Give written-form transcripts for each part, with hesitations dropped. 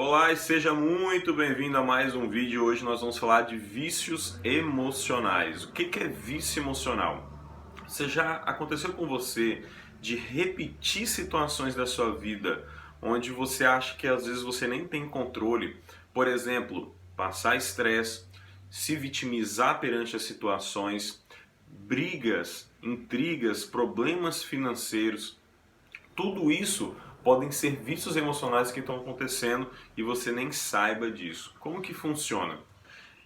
Olá e seja muito bem-vindo a mais um vídeo. Hoje nós vamos falar de vícios emocionais. O que é vício emocional? Você já aconteceu com você de repetir situações da sua vida onde você acha que às vezes você nem tem controle? Por exemplo, passar estresse, se vitimizar perante as situações, brigas, intrigas, problemas financeiros. Tudo isso podem ser vícios emocionais que estão acontecendo e você nem saiba disso. Como que funciona?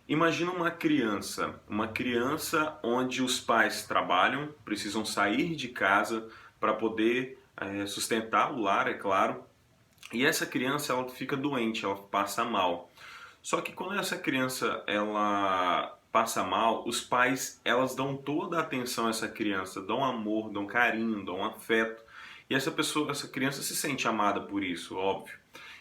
Imagina uma criança onde os pais trabalham, precisam sair de casa para poder sustentar o lar, é claro. E essa criança ela fica doente, ela passa mal. Só que quando essa criança ela passa mal, os pais elas dão toda a atenção a essa criança, dão amor, dão carinho, dão afeto. E essa pessoa, essa criança se sente amada por isso, óbvio.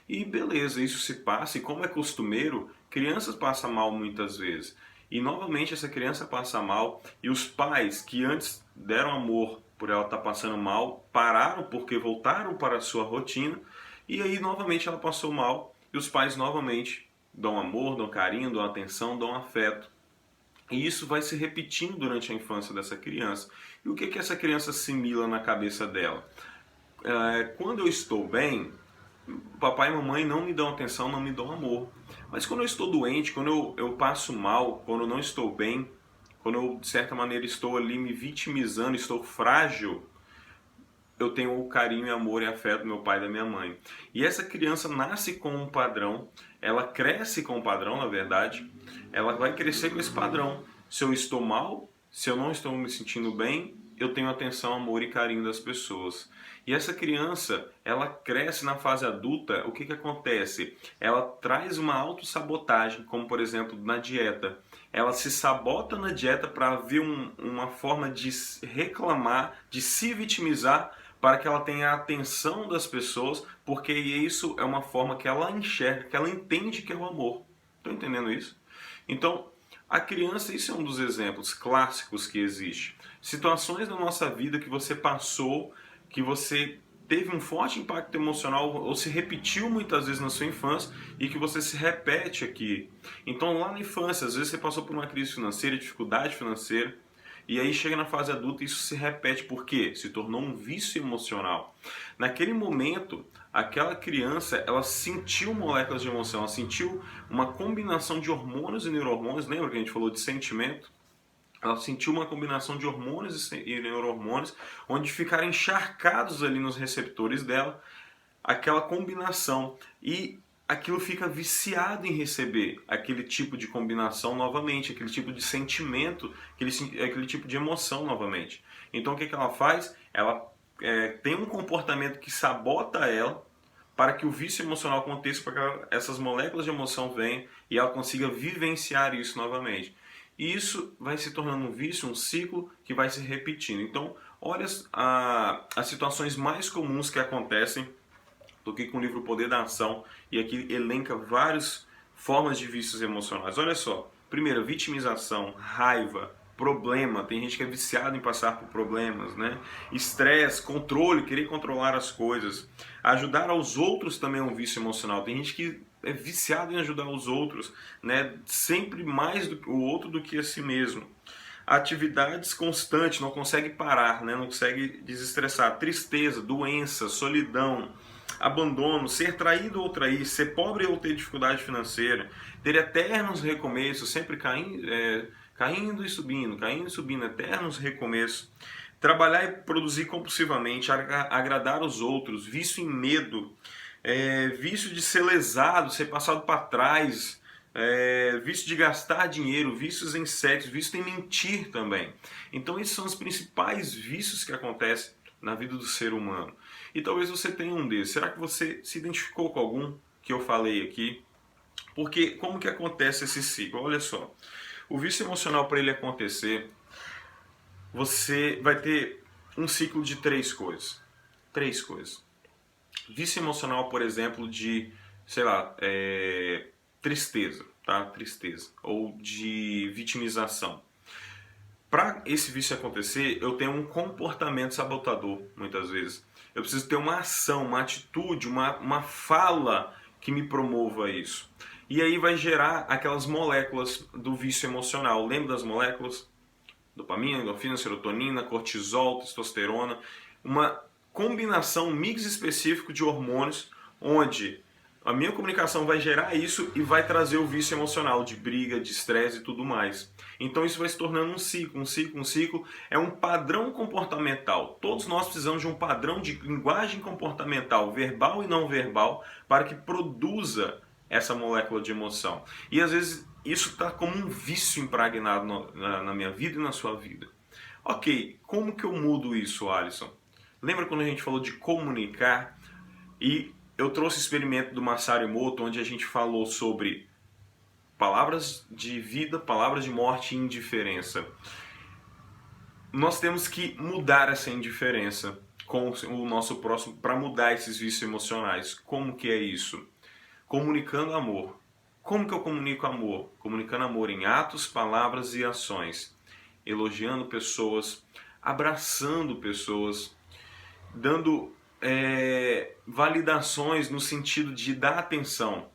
E beleza, isso se passa, e como é costumeiro, crianças passam mal muitas vezes. E novamente essa criança passa mal, e os pais que antes deram amor por ela estar passando mal, pararam porque voltaram para a sua rotina, e aí novamente ela passou mal, e os pais novamente dão amor, dão carinho, dão atenção, dão afeto. E isso vai se repetindo durante a infância dessa criança. E o que que essa criança assimila na cabeça dela? Quando eu estou bem, papai e mamãe não me dão atenção, não me dão amor. Mas quando eu estou doente, quando eu passo mal, quando eu não estou bem, quando eu de certa maneira estou ali me vitimizando, estou frágil, eu tenho o carinho, amor e afeto do meu pai e da minha mãe. E essa criança nasce com um padrão, ela cresce com um padrão, na verdade, ela vai crescer com esse padrão. Se eu estou mal, se eu não estou me sentindo bem, eu tenho atenção, amor e carinho das pessoas. E essa criança, ela cresce na fase adulta, o que que acontece? Ela traz uma autossabotagem, como por exemplo na dieta. Ela se sabota na dieta para ver uma forma de reclamar, de se vitimizar, para que ela tenha a atenção das pessoas, porque isso é uma forma que ela enxerga, que ela entende que é o amor. Estão entendendo isso? Então, a criança, isso é um dos exemplos clássicos que existe. Situações na nossa vida que você passou, que você teve um forte impacto emocional ou se repetiu muitas vezes na sua infância e que você se repete aqui. Então, lá na infância, às vezes você passou por uma crise financeira, dificuldade financeira, e aí chega na fase adulta e isso se repete. Por quê? Se tornou um vício emocional. Naquele momento, aquela criança, ela sentiu moléculas de emoção, ela sentiu uma combinação de hormônios e neurohormônios. Lembra que a gente falou de sentimento? Ela sentiu uma combinação de hormônios e neurohormônios, onde ficaram encharcados ali nos receptores dela, aquela combinação. E aquilo fica viciado em receber aquele tipo de combinação novamente, aquele tipo de sentimento, aquele tipo de emoção novamente. Então o que ela faz? Ela tem um comportamento que sabota ela para que o vício emocional aconteça, para que essas moléculas de emoção venham e ela consiga vivenciar isso novamente. E isso vai se tornando um vício, um ciclo que vai se repetindo. Então, olha as situações mais comuns que acontecem. Estou aqui com o livro O Poder da Ação e aqui elenca várias formas de vícios emocionais. Olha só, primeiro, vitimização, raiva, problema. Tem gente que é viciado em passar por problemas, né? Estresse, controle, querer controlar as coisas. Ajudar aos outros também é um vício emocional. Tem gente que é viciado em ajudar os outros, né? Sempre mais o outro do que a si mesmo. Atividades constantes, não consegue parar, né? Não consegue desestressar. Tristeza, doença, solidão, abandono, ser traído ou trair, ser pobre ou ter dificuldade financeira, ter eternos recomeços, sempre caindo e subindo, eternos recomeços. Trabalhar e produzir compulsivamente, agradar os outros, vício em medo, vício de ser lesado, ser passado para trás, vício de gastar dinheiro, vícios em sexo, vício em mentir também. Então esses são os principais vícios que acontecem na vida do ser humano. E talvez você tenha um desses. Será que você se identificou com algum que eu falei aqui? Porque como que acontece esse ciclo? Olha só, o vício emocional, para ele acontecer, você vai ter um ciclo de três coisas. Três coisas. Vício emocional, por exemplo, de, sei lá, tristeza, tá? Tristeza. Ou de vitimização. Para esse vício acontecer, eu tenho um comportamento sabotador, muitas vezes. Eu preciso ter uma ação, uma atitude, uma fala que me promova isso. E aí vai gerar aquelas moléculas do vício emocional. Lembra das moléculas? Dopamina, endorfina, serotonina, cortisol, testosterona. Uma combinação, um mix específico de hormônios, onde a minha comunicação vai gerar isso e vai trazer o vício emocional de briga, de estresse e tudo mais. Então isso vai se tornando um ciclo, um ciclo, um ciclo. É um padrão comportamental. Todos nós precisamos de um padrão de linguagem comportamental, verbal e não verbal, para que produza essa molécula de emoção. E às vezes isso está como um vício impregnado na minha vida e na sua vida. Ok, como que eu mudo isso, Alisson? Lembra quando a gente falou de comunicar? E eu trouxe o experimento do Masaru Emoto, onde a gente falou sobre palavras de vida, palavras de morte e indiferença. Nós temos que mudar essa indiferença com o nosso próximo para mudar esses vícios emocionais. Como que é isso? Comunicando amor. Como que eu comunico amor? Comunicando amor em atos, palavras e ações. Elogiando pessoas, abraçando pessoas, dando validações no sentido de dar atenção.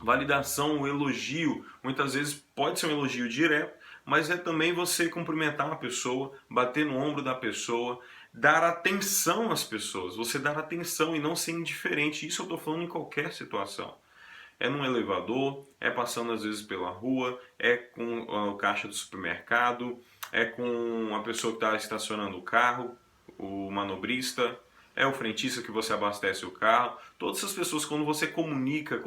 Validação, o elogio, muitas vezes pode ser um elogio direto, mas é também você cumprimentar a pessoa, bater no ombro da pessoa, dar atenção às pessoas, você dar atenção e não ser indiferente. Isso eu estou falando em qualquer situação. É num elevador, é passando às vezes pela rua, é com o caixa do supermercado, é com a pessoa que está estacionando o carro, o manobrista, é o frentista que você abastece o carro. Todas essas pessoas, quando você comunica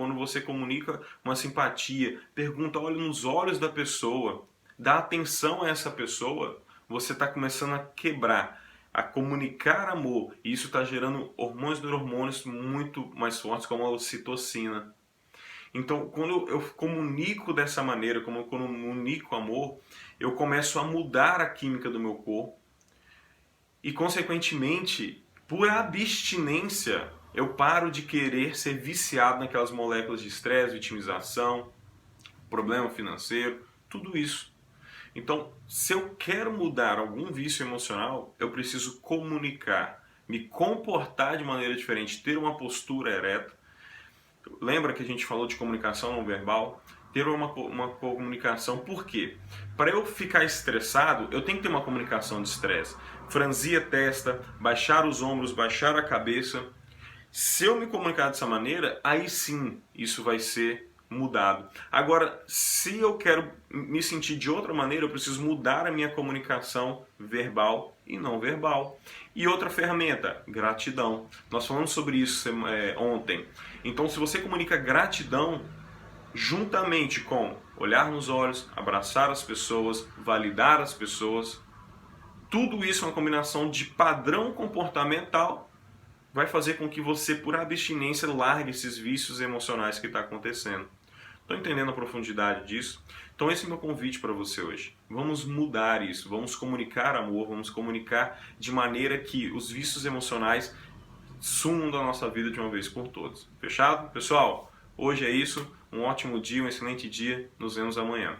uma simpatia, pergunta, olha nos olhos da pessoa, dá atenção a essa pessoa, você está começando a quebrar, a comunicar amor. E isso está gerando hormônios e neurohormônios muito mais fortes, como a ocitocina. Então, quando eu comunico dessa maneira, quando eu comunico amor, eu começo a mudar a química do meu corpo e, consequentemente, por abstinência, eu paro de querer ser viciado naquelas moléculas de estresse, vitimização, problema financeiro, tudo isso. Então, se eu quero mudar algum vício emocional, eu preciso comunicar, me comportar de maneira diferente, ter uma postura ereta. Lembra que a gente falou de comunicação não verbal? Ter uma comunicação, por quê? Para eu ficar estressado, eu tenho que ter uma comunicação de estresse. Franzir a testa, baixar os ombros, baixar a cabeça. Se eu me comunicar dessa maneira, aí sim isso vai ser mudado. Agora, se eu quero me sentir de outra maneira, eu preciso mudar a minha comunicação verbal e não verbal. E outra ferramenta, gratidão. Nós falamos sobre isso ontem. Então, se você comunica gratidão, juntamente com olhar nos olhos, abraçar as pessoas, validar as pessoas, tudo isso é uma combinação de padrão comportamental, vai fazer com que você, por abstinência, largue esses vícios emocionais que está acontecendo. Estão entendendo a profundidade disso? Então esse é o meu convite para você hoje. Vamos mudar isso, vamos comunicar amor, vamos comunicar de maneira que os vícios emocionais sumam da nossa vida de uma vez por todas. Fechado? Pessoal, hoje é isso. Um ótimo dia, um excelente dia. Nos vemos amanhã.